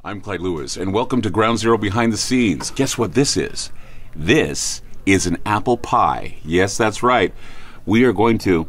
I'm Clyde Lewis, and welcome to Ground Zero Behind the Scenes. Guess what this is? This is an apple pie. Yes, that's right. We are going to...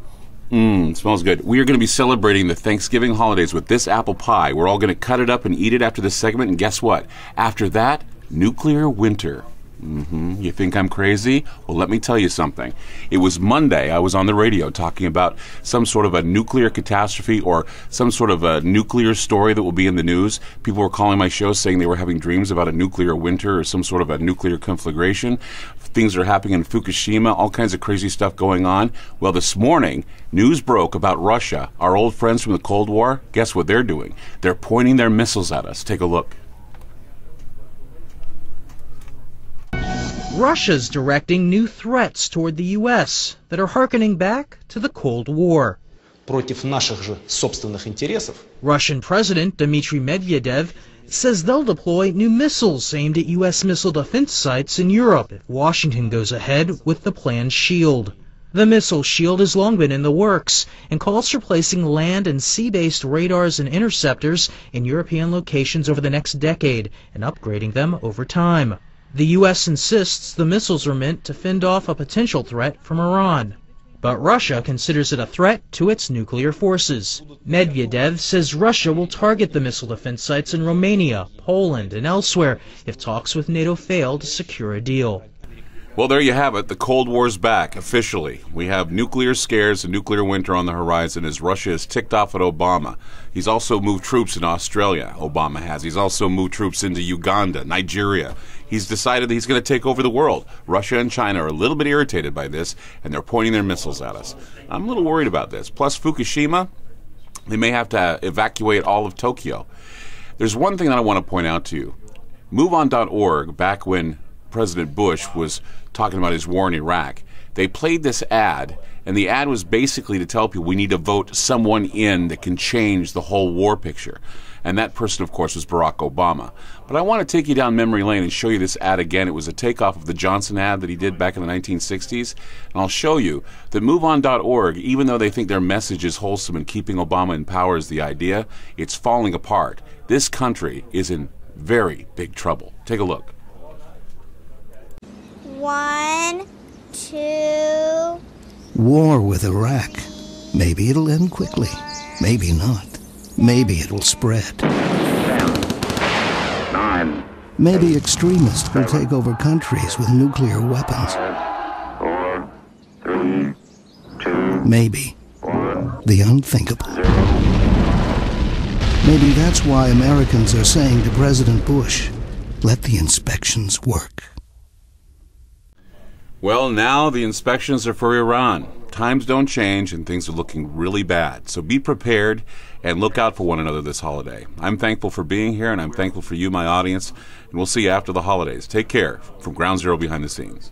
it smells good. We are going to be celebrating the Thanksgiving holidays with this apple pie. We're all going to cut it up and eat it after this segment, and guess what? After that, nuclear winter. You think I'm crazy? Well, let me tell you something. It was Monday. I was on the radio talking about some sort of a nuclear catastrophe or some sort of a nuclear story that will be in the news. People were calling my show saying they were having dreams about a nuclear winter or some sort of a nuclear conflagration. Things are happening in Fukushima, all kinds of crazy stuff going on. Well, this morning, news broke about Russia, our old friends from the Cold War. Guess what they're doing? They're pointing their missiles at us. Take a look. Russia's directing new threats toward the U.S. that are hearkening back to the Cold War. Против наших же собственных интересов. Russian President Dmitry Medvedev says they'll deploy new missiles aimed at U.S. missile defense sites in Europe if Washington goes ahead with the planned shield. The missile shield has long been in the works and calls for placing land and sea-based radars and interceptors in European locations over the next decade and upgrading them over time. The U.S. insists the missiles are meant to fend off a potential threat from Iran. But Russia considers it a threat to its nuclear forces. Medvedev says Russia will target the missile defense sites in Romania, Poland, and elsewhere if talks with NATO fail to secure a deal. Well, there you have it. The Cold War's back, officially. We have nuclear scares and nuclear winter on the horizon as Russia is ticked off at Obama. He's also moved troops in Australia, Obama has. He's also moved troops into Uganda, Nigeria. He's decided that he's going to take over the world. Russia and China are a little bit irritated by this, and they're pointing their missiles at us. I'm a little worried about this. Plus, Fukushima, they may have to evacuate all of Tokyo. There's one thing that I want to point out to you. MoveOn.org, back when President Bush was talking about his war in Iraq, they played this ad, and the ad was basically to tell people we need to vote someone in that can change the whole war picture. And that person, of course, was Barack Obama. But I want to take you down memory lane and show you this ad again. It was a takeoff of the Johnson ad that he did back in the 1960s. And I'll show you that MoveOn.org, even though they think their message is wholesome and keeping Obama in power is the idea, it's falling apart. This country is in very big trouble. Take a look. 1, 2... War with Iraq. Maybe it'll end quickly. Maybe not. Maybe it'll spread. 10, 9. Maybe extremists will take over countries with nuclear weapons. 5, 4, 3, 2. Maybe 1. the unthinkable. 0. Maybe that's why Americans are saying to President Bush, let the inspections work. Well, now the inspections are for Iran. Times don't change and things are looking really bad. So be prepared and look out for one another this holiday. I'm thankful for being here and I'm thankful for you, my audience. And we'll see you after the holidays. Take care. From Ground Zero Behind the Scenes.